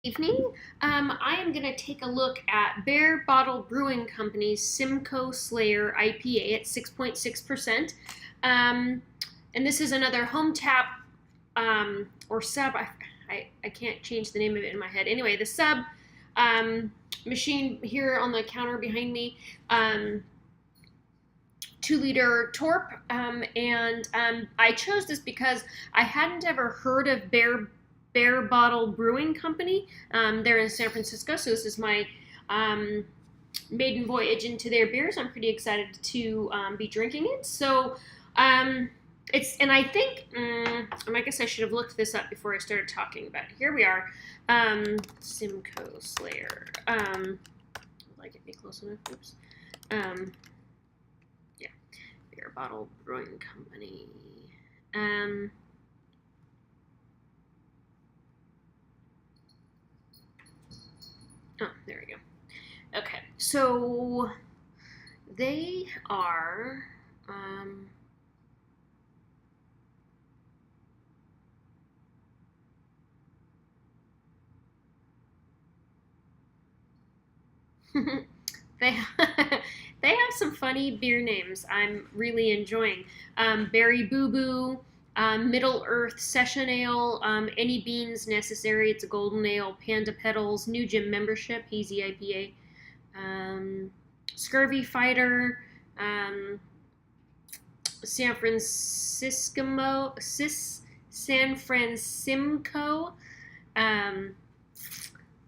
Evening. I am going to take a look at Barebottle Brewing Company's Simcoe Slayer IPA at 6.6%. And this is another home tap or sub. I can't change the name of it in my head. Anyway, the sub machine here on the counter behind me. 2-liter Torp. I chose this because I hadn't ever heard of Barebottle Brewing Company. They're in San Francisco, so this is my maiden voyage into their beers. I'm pretty excited to be drinking it. So I guess I should have looked this up before I started talking, but here we are. Simcoe Slayer. Will I get me close enough? Oops. Yeah, Barebottle Brewing Company. Oh, there we go. Okay, so they are, they they have some funny beer names I'm really enjoying. Berry Boo Boo, Middle Earth Session Ale, Any Beans Necessary, it's a golden ale, Panda Petals, New Gym Membership, Hazy IPA, Scurvy Fighter, San Francisco.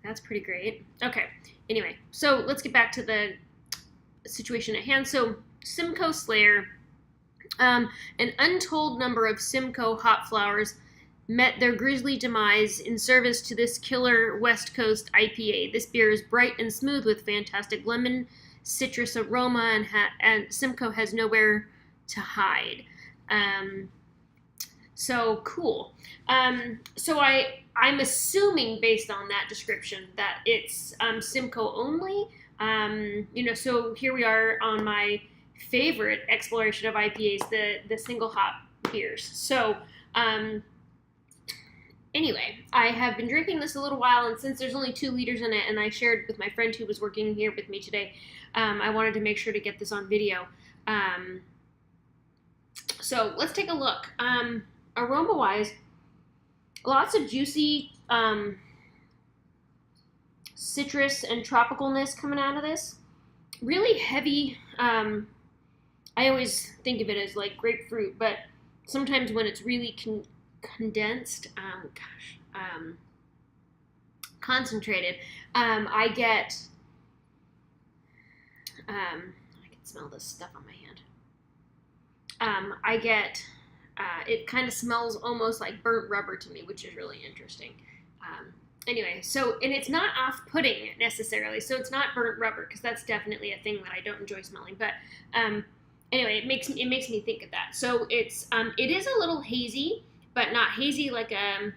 That's pretty great. Okay, anyway, so let's get back to the situation at hand. So Simcoe Slayer, an untold number of Simcoe hop flowers met their grisly demise in service to this killer West Coast IPA. This beer is bright and smooth with fantastic lemon citrus aroma, and Simcoe has nowhere to hide. So cool. So I'm assuming based on that description that it's Simcoe only. So here we are on my favorite exploration of IPAs, the single hop beers. So anyway, I have been drinking this a little while, and since there's only 2 liters in it, and I shared with my friend who was working here with me today, I wanted to make sure to get this on video. So let's take a look. Aroma-wise, lots of juicy citrus and tropicalness coming out of this. Really heavy. I always think of it as like grapefruit, but sometimes when it's really condensed, concentrated, I get, I can smell this stuff on my hand. I get, it kind of smells almost like burnt rubber to me, which is really interesting. Anyway, so, and it's not off-putting necessarily, so it's not burnt rubber, because that's definitely a thing that I don't enjoy smelling, but anyway, it makes me think of that. So it is a little hazy, but not hazy like a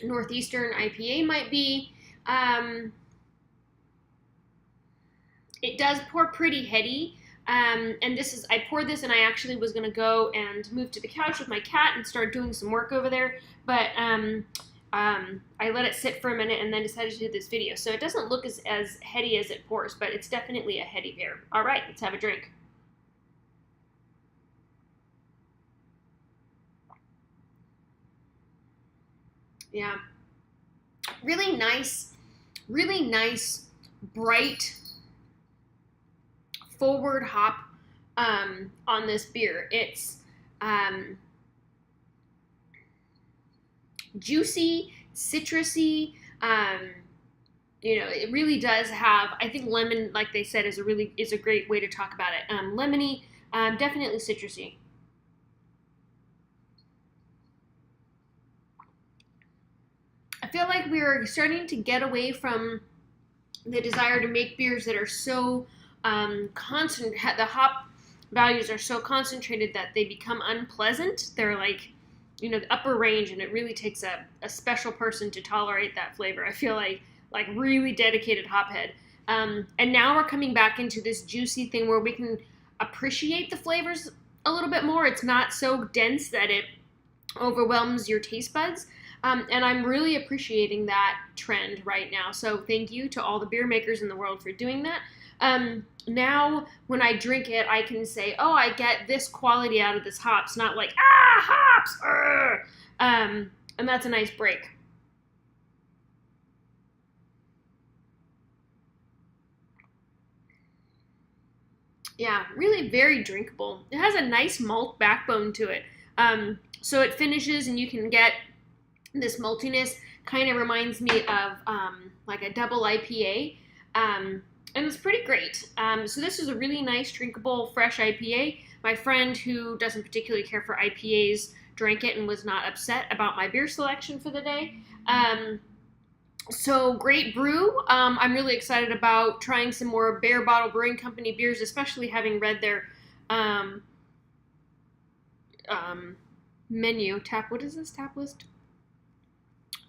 Northeastern IPA might be. It does pour pretty heady. And I poured this, and I actually was going to go and move to the couch with my cat and start doing some work over there, but I let it sit for a minute and then decided to do this video. So it doesn't look as heady as it pours, but it's definitely a heady beer. All right, let's have a drink. Yeah, really nice, bright, forward hop on this beer. It's juicy, citrusy. It really does have, I think lemon, like they said, is a great way to talk about it. Lemony, definitely citrusy. I feel like we're starting to get away from the desire to make beers that are so concentrated. The hop values are so concentrated that they become unpleasant. They're like, the upper range, and it really takes a special person to tolerate that flavor. I feel like really dedicated hophead. And now we're coming back into this juicy thing where we can appreciate the flavors a little bit more. It's not so dense that it overwhelms your taste buds. And I'm really appreciating that trend right now. So thank you to all the beer makers in the world for doing that. Now, when I drink it, I can say, oh, I get this quality out of this hops, not like, hops! And that's a nice break. Yeah, really very drinkable. It has a nice malt backbone to it. So it finishes and you can get this maltiness. Kind of reminds me of like a double IPA. And it's pretty great. So this is a really nice, drinkable, fresh IPA. My friend who doesn't particularly care for IPAs drank it and was not upset about my beer selection for the day. So great brew. I'm really excited about trying some more Barebottle Brewing Company beers, especially having read their menu. What is this? Tap list?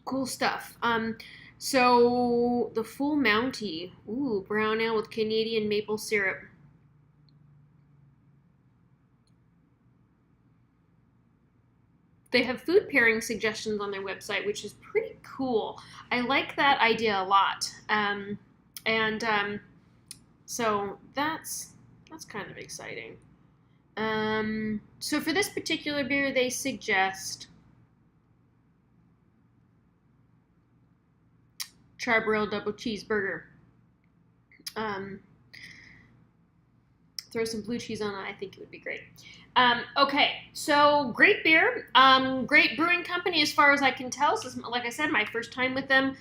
Cool stuff. So the Full Mountie. Ooh, brown ale with Canadian maple syrup. They have food pairing suggestions on their website, which is pretty cool. I like that idea a lot. So that's kind of exciting. So for this particular beer, they suggest Charbroil double cheeseburger. Throw some blue cheese on it. I think it would be great. Okay, so great beer. Great brewing company as far as I can tell. So like I said, my first time with them.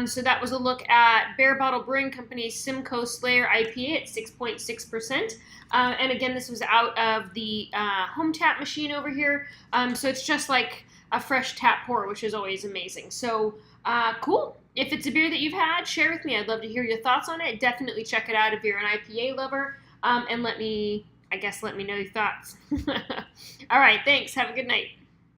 So that was a look at Barebottle Brewing Company's Simcoe Slayer IPA at 6.6%. And again, this was out of the home tap machine over here. So it's just like a fresh tap pour, which is always amazing. So cool. If it's a beer that you've had, share with me. I'd love to hear your thoughts on it. Definitely check it out if you're an IPA lover. And let me know your thoughts. All right, thanks. Have a good night.